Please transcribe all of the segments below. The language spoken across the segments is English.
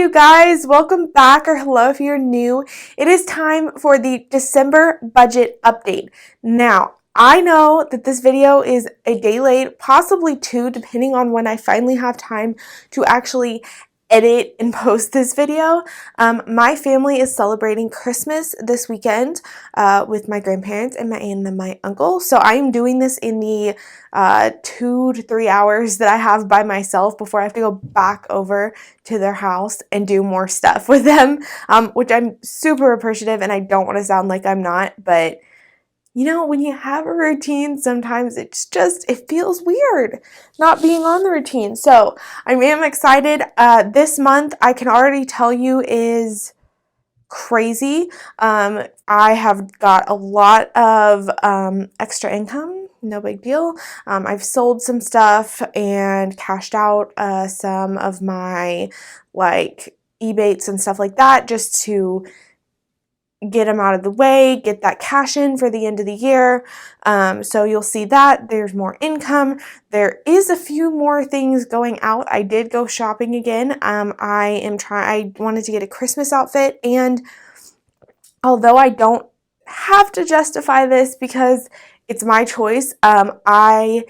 you guys, welcome back, or hello if you're new. It is time for the December budget update. Now, I know that this video is a day late, possibly two, depending on when I finally have time to actually edit and post this video. My family is celebrating Christmas this weekend with my grandparents and my aunt and my uncle. So I am doing this in the 2 to 3 hours that I have by myself before I have to go back over to their house and do more stuff with them, which I'm super appreciative, and I don't want to sound like I'm not, but you know, when you have a routine, sometimes it feels weird not being on the routine. So I am excited. This month, I can already tell you, is crazy. I have got a lot of extra income. No big deal. I've sold some stuff and cashed out some of my Ebates and stuff like that, just to get them out of the way, get that cash in for the end of the year. So you'll see that there's more income. There is a few more things going out. I did go shopping again. I wanted to get a Christmas outfit, and although I don't have to justify this because it's my choice, I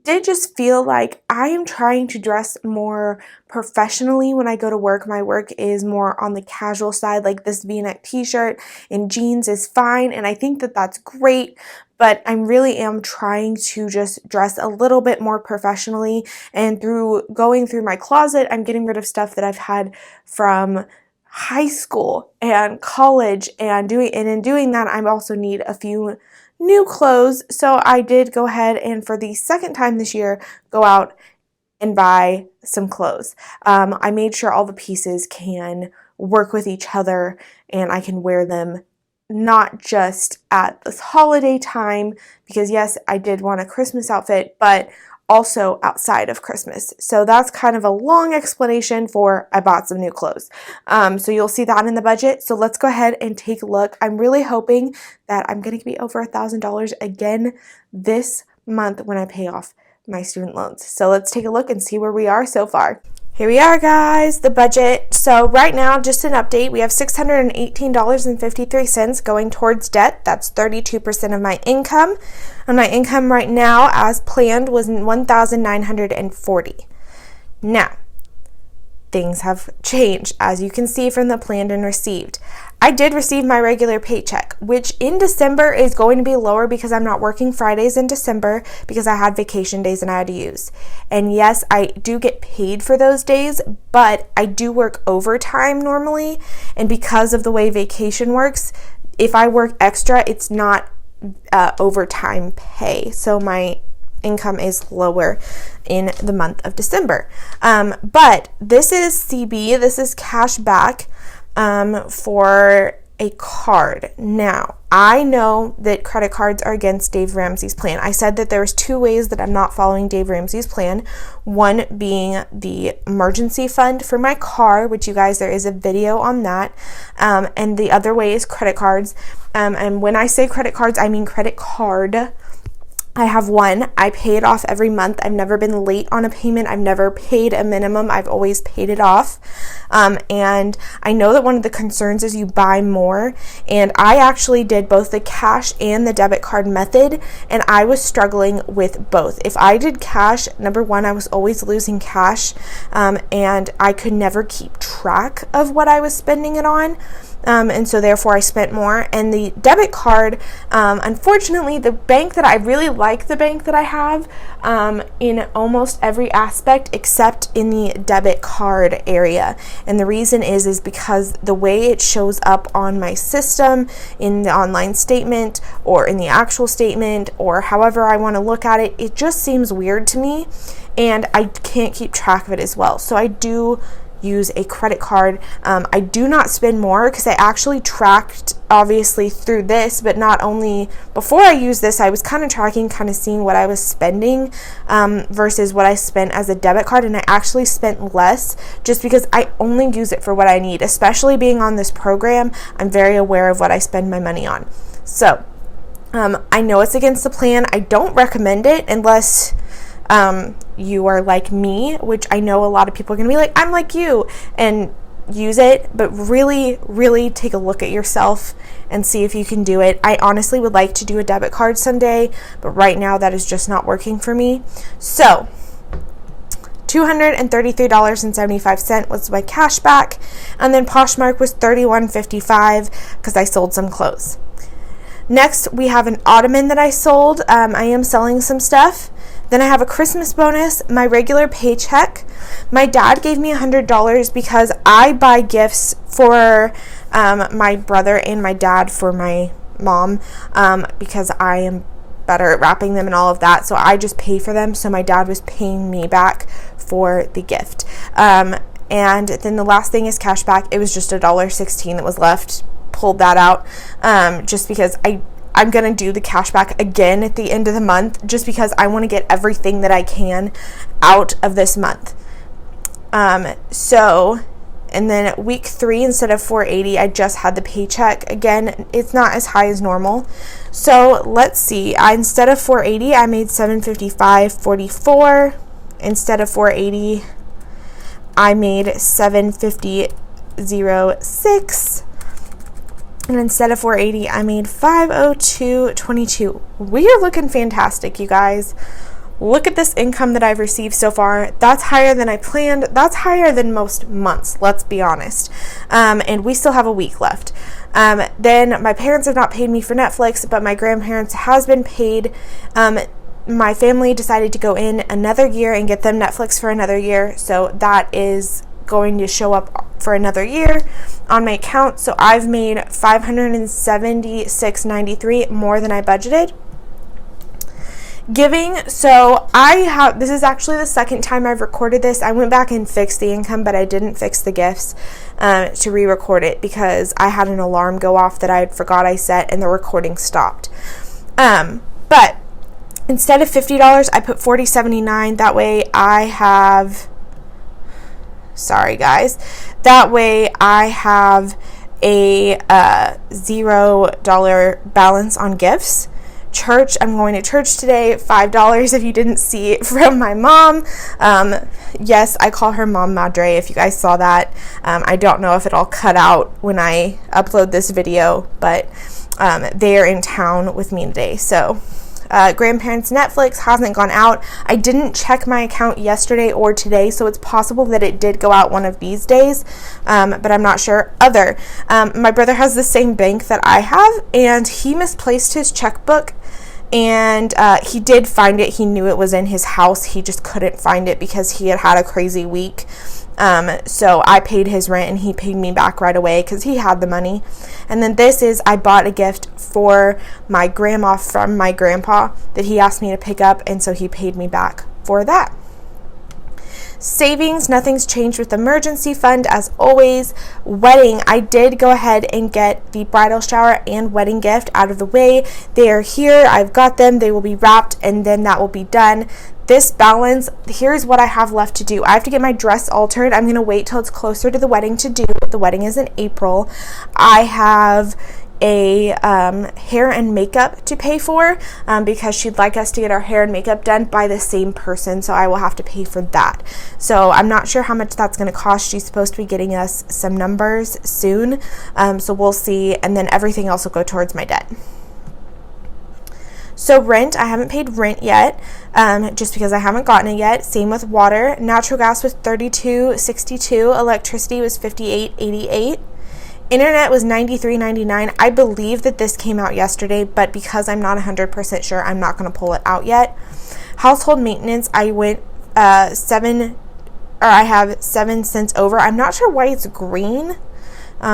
did just feel like I am trying to dress more professionally when I go to work. My work is more on the casual side, like this V-neck t-shirt and jeans is fine, and I think that that's great, but I really am trying to just dress a little bit more professionally, and through going through my closet, I'm getting rid of stuff that I've had from high school and college, and in doing that, I also need a few new clothes. So I did go ahead and, for the second time this year, go out and buy some clothes. I made sure all the pieces can work with each other and I can wear them not just at this holiday time, because yes, I did want a Christmas outfit, but also outside of Christmas. So that's kind of a long explanation for I bought some new clothes. So you'll see that in the budget. So let's go ahead and take a look. I'm really hoping that I'm going to be over $1,000 again this month when I pay off my student loans. So let's take a look and see where we are so far. Here we are, guys, the budget. So right now, just an update, we have $618.53 going towards debt. That's 32% of my income. And my income right now, as planned, was $1,940. Now, things have changed, as you can see from the planned and received. I did receive my regular paycheck, which in December is going to be lower because I'm not working Fridays in December because I had vacation days and I had to use. And yes, I do get paid for those days, but I do work overtime normally. And because of the way vacation works, if I work extra, it's not overtime pay. So my income is lower in the month of December. But this is CB, this is cash back for a card. Now, I know that credit cards are against Dave Ramsey's plan. I said that there's two ways that I'm not following Dave Ramsey's plan. One being the emergency fund for my car, which you guys, there is a video on that. And the other way is credit cards. And when I say credit cards, I mean credit card. I have one. I pay it off every month. I've never been late on a payment. I've never paid a minimum. I've always paid it off. And I know that one of the concerns is you buy more. And I actually did both the cash and the debit card method, and I was struggling with both. If I did cash, number one, I was always losing cash, and I could never keep track of what I was spending it on. And so therefore I spent more. And the debit card, unfortunately, the bank that I really like, the bank that I have in almost every aspect except in the debit card area. And the reason is because the way it shows up on my system in the online statement or in the actual statement or however I want to look at it, it just seems weird to me, and I can't keep track of it as well. So I do use a credit card. I do not spend more because I actually tracked, obviously, through this, but not only before I used this, I was kind of tracking, kind of seeing what I was spending versus what I spent as a debit card, and I actually spent less just because I only use it for what I need. Especially being on this program, I'm very aware of what I spend my money on. So I know it's against the plan. I don't recommend it unless you are like me, which I know a lot of people are going to be like, I'm like you. And use it, but really, really take a look at yourself and see if you can do it. I honestly would like to do a debit card someday, but right now that is just not working for me. So $233.75 was my cash back, and then Poshmark was $31.55 because I sold some clothes. Next, we have an ottoman that I sold. I am selling some stuff. Then I have a Christmas bonus, my regular paycheck. My dad gave me $100 because I buy gifts for my brother and my dad for my mom because I am better at wrapping them and all of that. So I just pay for them. So my dad was paying me back for the gift. And then the last thing is cash back. It was just $1.16 that was left. Pulled that out just because I'm going to do the cash back again at the end of the month just because I want to get everything that I can out of this month. And then week 3, instead of $480, I just had the paycheck. Again, it's not as high as normal. So let's see. Instead of $480, I made $755.44. Instead of $480, I made $750.06. And instead of $480, I made $502.22. We are looking fantastic, you guys. Look at this income that I've received so far. That's higher than I planned. That's higher than most months, let's be honest. And we still have a week left. Then my parents have not paid me for Netflix, but my grandparents has been paid. My family decided to go in another year and get them Netflix for another year. So that is going to show up for another year on my account. So I've made $576.93 more than I budgeted. Giving, so this is actually the second time I've recorded this. I went back and fixed the income, but I didn't fix the gifts to re-record it because I had an alarm go off that I forgot I set and the recording stopped. But instead of $50, I put $40.79. That way I have, sorry guys, that way I have a $0 balance on gifts. Church, I'm going to church today, $5 if you didn't see it from my mom. Yes, I call her Mom Madre if you guys saw that. I don't know if it'll cut out when I upload this video, but they're in town with me today. So grandparents Netflix hasn't gone out. I didn't check my account yesterday or today, so it's possible that it did go out one of these days, but I'm not sure. My brother has the same bank that I have, and he misplaced his checkbook, and he did find it. He knew it was in his house. He just couldn't find it because he had a crazy week. So I paid his rent and he paid me back right away because he had the money. And then I bought a gift for my grandma from my grandpa that he asked me to pick up, and so he paid me back for that. Savings, nothing's changed with emergency fund as always. Wedding, I did go ahead and get the bridal shower and wedding gift out of the way. They are here. I've got them. They will be wrapped, and then that will be done. This balance, here's what I have left to do. I have to get my dress altered. I'm going to wait till it's closer to the wedding to do. The wedding is in April. I have a hair and makeup to pay for because she'd like us to get our hair and makeup done by the same person, so I will have to pay for that. So I'm not sure how much that's going to cost. She's supposed to be getting us some numbers soon, so we'll see, and then everything else will go towards my debt. So rent, I haven't paid rent yet, just because I haven't gotten it yet. Same with water. Natural gas was $32.62. Electricity was $58.88. Internet was $93.99. I believe that this came out yesterday, but because I'm not 100% sure, I'm not going to pull it out yet. Household maintenance, I have 7 cents over. I'm not sure why it's green.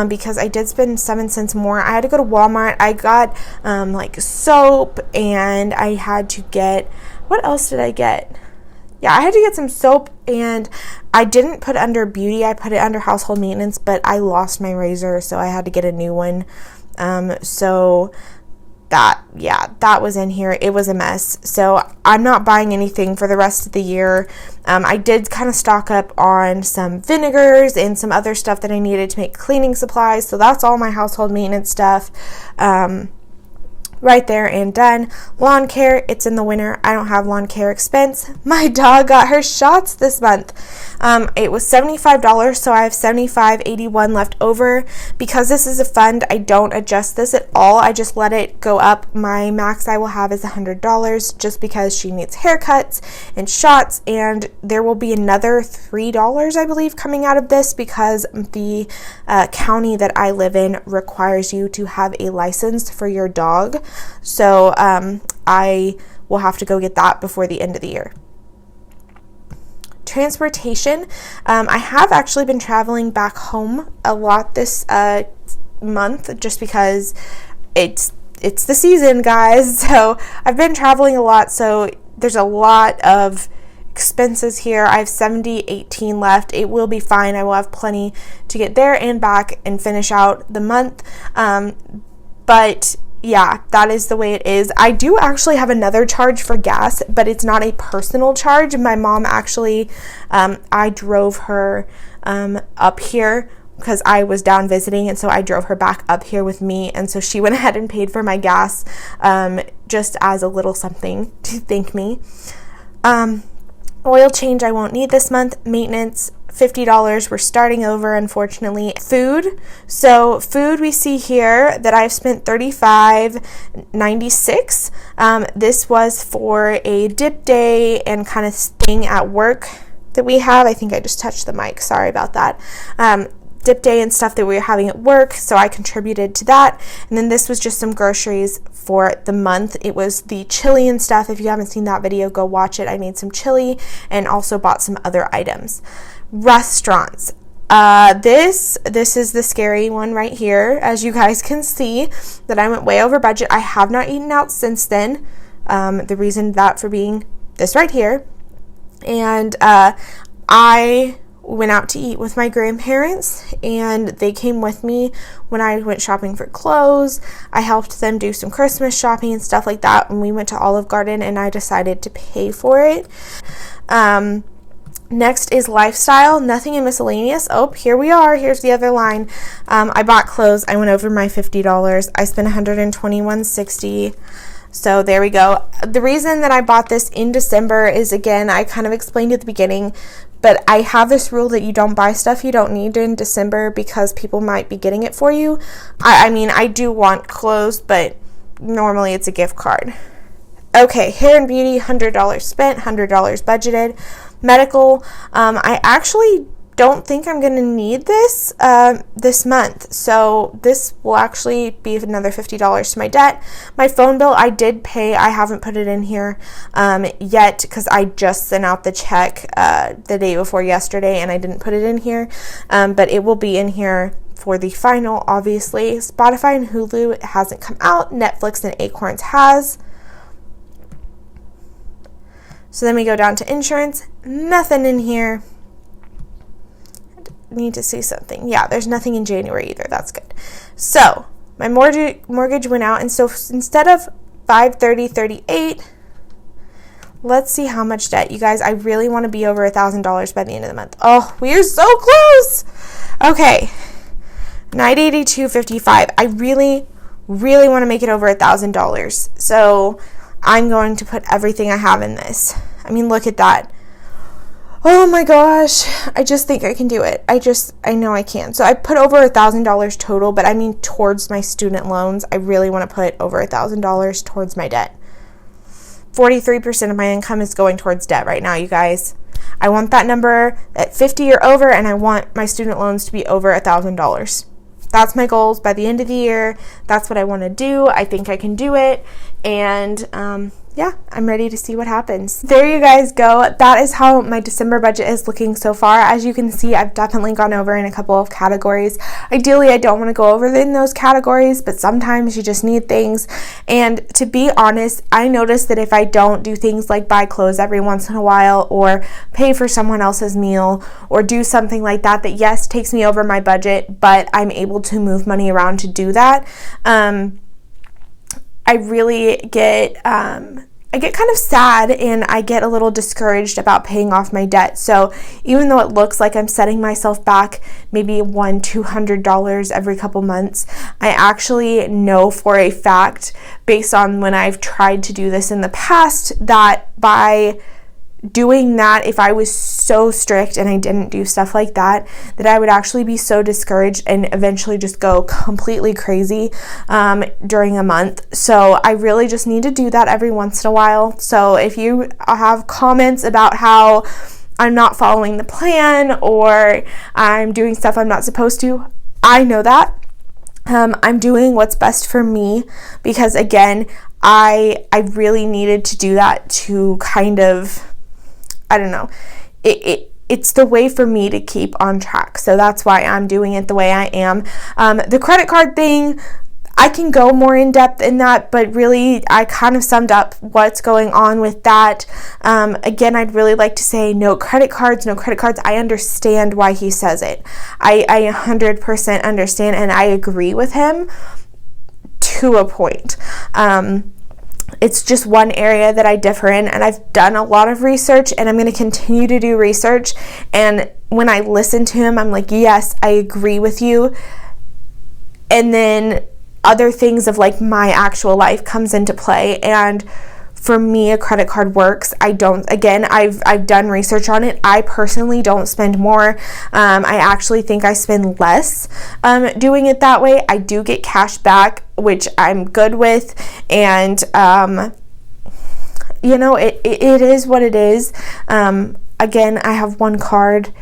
Because I did spend 7 cents more. I had to go to Walmart. I got like soap, and I had to get, what else did I get? Yeah, I had to get some soap, and I didn't put it under beauty. I put it under household maintenance, but I lost my razor, so I had to get a new one. So that was in here. It was a mess. So I'm not buying anything for the rest of the year. I did kind of stock up on some vinegars and some other stuff that I needed to make cleaning supplies. So that's all my household maintenance stuff. right there and done. Lawn care, it's in the winter. I don't have lawn care expense. My dog got her shots this month. It was $75, so I have $75.81 left over. Because this is a fund, I don't adjust this at all. I just let it go up. My max I will have is $100 just because she needs haircuts and shots, and there will be another $3, I believe, coming out of this because the county that I live in requires you to have a license for your dog. So I will have to go get that before the end of the year. Transportation. I have actually been traveling back home a lot this month just because it's the season, guys. So I've been traveling a lot, so there's a lot of expenses here. I have $70.18 left. It will be fine. I will have plenty to get there and back and finish out the month. But yeah, that is the way it is. I do actually have another charge for gas, but it's not a personal charge. My mom actually, I drove her up here because I was down visiting, and so I drove her back up here with me, and so she went ahead and paid for my gas just as a little something to thank me. Oil change I won't need this month. Maintenance, $50. We're starting over, unfortunately. Food. So food, we see here that I've spent $35.96. This was for a dip day and kind of thing at work that we have. I think I just touched the mic. Sorry about that. Dip day and stuff that we were having at work, so I contributed to that. And then this was just some groceries for the month. It was the chili and stuff. If you haven't seen that video, go watch it. I made some chili and also bought some other items. Restaurants. This is the scary one right here. As you guys can see that I went way over budget. I have not eaten out since then. The reason that for being this right here. And I went out to eat with my grandparents, and they came with me when I went shopping for clothes. I helped them do some Christmas shopping and stuff like that when we went to Olive Garden, and I decided to pay for it. Next is lifestyle, nothing in miscellaneous. Oh, here we are. Here's the other line. I bought clothes. I went over my $50. I spent $121.60. So there we go. The reason that I bought this in December is, again, I kind of explained at the beginning, but I have this rule that you don't buy stuff you don't need in December because people might be getting it for you. I mean, I do want clothes, but normally it's a gift card. Okay, hair and beauty, $100 spent, $100 budgeted. Medical, I actually don't think I'm going to need this this month. So this will actually be another $50 to my debt. My phone bill, I did pay. I haven't put it in here yet because I just sent out the check the day before yesterday, and I didn't put it in here. But it will be in here for the final, obviously. Spotify and Hulu, it hasn't come out. Netflix and Acorns has. So then we go down to insurance. Nothing in here. Need to see something. Yeah, there's nothing in January either. That's good. So my mortgage went out, and so instead of $530.38, let's see how much debt. You guys, I really want to be over $1,000 by the end of the month. Oh, we are so close. Okay, $982.55. I really want to make it over $1,000. So I'm going to put everything I have in this. I mean, look at that. Oh my gosh, I just think I can do it. I know I can. So I put over $1,000 total, but I mean towards my student loans. I really want to put over $1,000 towards my debt. 43% of my income is going towards debt right now, you guys. I want that number at 50 or over, and I want my student loans to be over $1,000. That's my goals by the end of the year. That's what I want to do. I think I can do it. And yeah, I'm ready to see what happens. There you guys go. That is how my December budget is looking so far. As you can see, I've definitely gone over in a couple of categories. Ideally, I don't want to go over in those categories, but sometimes you just need things. And to be honest, I noticed that if I don't do things like buy clothes every once in a while or pay for someone else's meal or do something like that, that yes, takes me over my budget, but I'm able to move money around to do that. I really get get kind of sad and I get a little discouraged about paying off my debt. So even though it looks like I'm setting myself back maybe $200 every couple months, I actually know for a fact, based on when I've tried to do this in the past, that by doing that, if I was so strict and I didn't do stuff like that, that I would actually be so discouraged and eventually just go completely crazy during a month. So I really just need to do that every once in a while. So if you have comments about how I'm not following the plan or I'm doing stuff I'm not supposed to, I know that. I'm doing what's best for me, because again, I really needed to do that to kind of, I don't know, it's the way for me to keep on track. So that's why I'm doing it the way I am. The credit card thing, I can go more in depth in that, but really I kind of summed up what's going on with that. Again, I'd really like to say no credit cards. I understand why he says it. I 100% understand, and I agree with him to a point. It's just one area that I differ in, and I've done a lot of research, and I'm going to continue to do research. And when I listen to him, I'm like, yes, I agree with you. And then other things of like my actual life comes into play, and for me a credit card works. I've done research on it. I personally don't spend more. I actually think I spend less doing it that way. I do get cash back, which I'm good with, and it is what it is. Again, I have one card.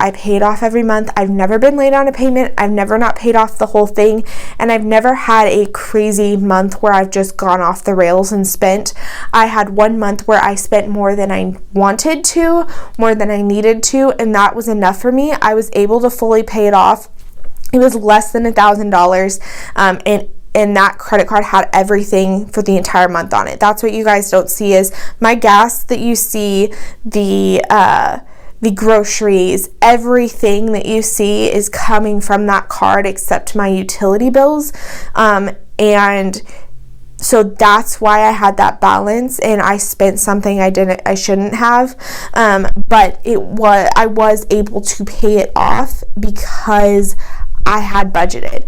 I pay it off every month. I've never been late on a payment. I've never not paid off the whole thing. And I've never had a crazy month where I've just gone off the rails and spent. I had one month where I spent more than I wanted to, more than I needed to, and that was enough for me. I was able to fully pay it off. It was less than $1,000, and that credit card had everything for the entire month on it. That's what you guys don't see is my gas that you see, the groceries, everything that you see is coming from that card except my utility bills. And so that's why I had that balance, and I spent something I shouldn't have. But I was able to pay it off because I had budgeted.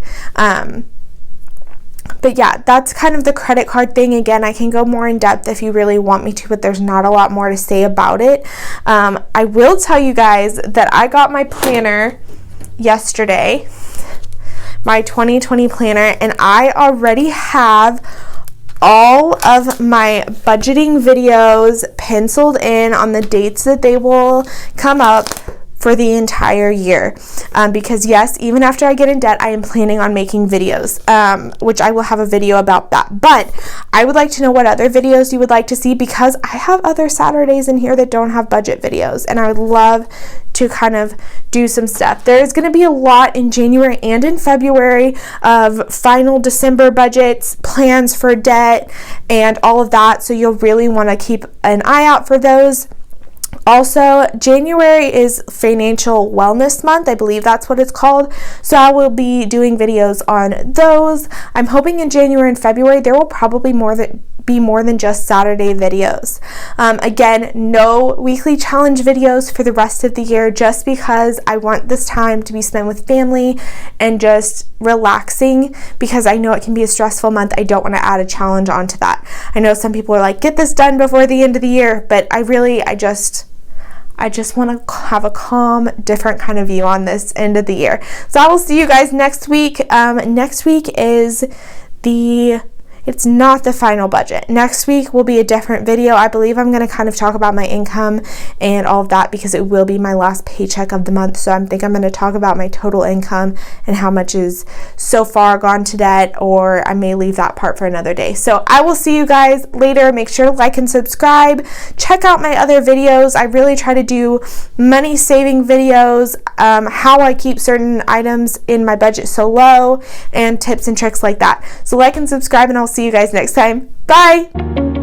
But yeah, that's kind of the credit card thing. Again, I can go more in depth if you really want me to, but there's not a lot more to say about it. I will tell you guys that I got my planner yesterday, my 2020 planner, and I already have all of my budgeting videos penciled in on the dates that they will come up for the entire year, because yes, even after I get in debt, I am planning on making videos, which I will have a video about that. But I would like to know what other videos you would like to see, because I have other Saturdays in here that don't have budget videos, and I would love to kind of do some stuff. There's going to be a lot in January and in February of final December budgets, plans for debt, and all of that, so you'll really want to keep an eye out for those. Also, January is Financial Wellness Month. I believe that's what it's called. So I will be doing videos on those. I'm hoping in January and February there will probably be more than just Saturday videos. Again, no weekly challenge videos for the rest of the year, just because I want this time to be spent with family and just relaxing, because I know it can be a stressful month. I don't want to add a challenge onto that. I know some people are like, get this done before the end of the year, but I just want to have a calm, different kind of view on this end of the year. So I will see you guys next week. Next week is it's not the final budget. Next week will be a different video. I believe I'm going to kind of talk about my income and all of that, because it will be my last paycheck of the month. So I think I'm going to talk about my total income and how much is so far gone to debt, or I may leave that part for another day. So I will see you guys later. Make sure to like and subscribe. Check out my other videos. I really try to do money saving videos, how I keep certain items in my budget so low, and tips and tricks like that. So like and subscribe, and I'll see you guys next time. Bye!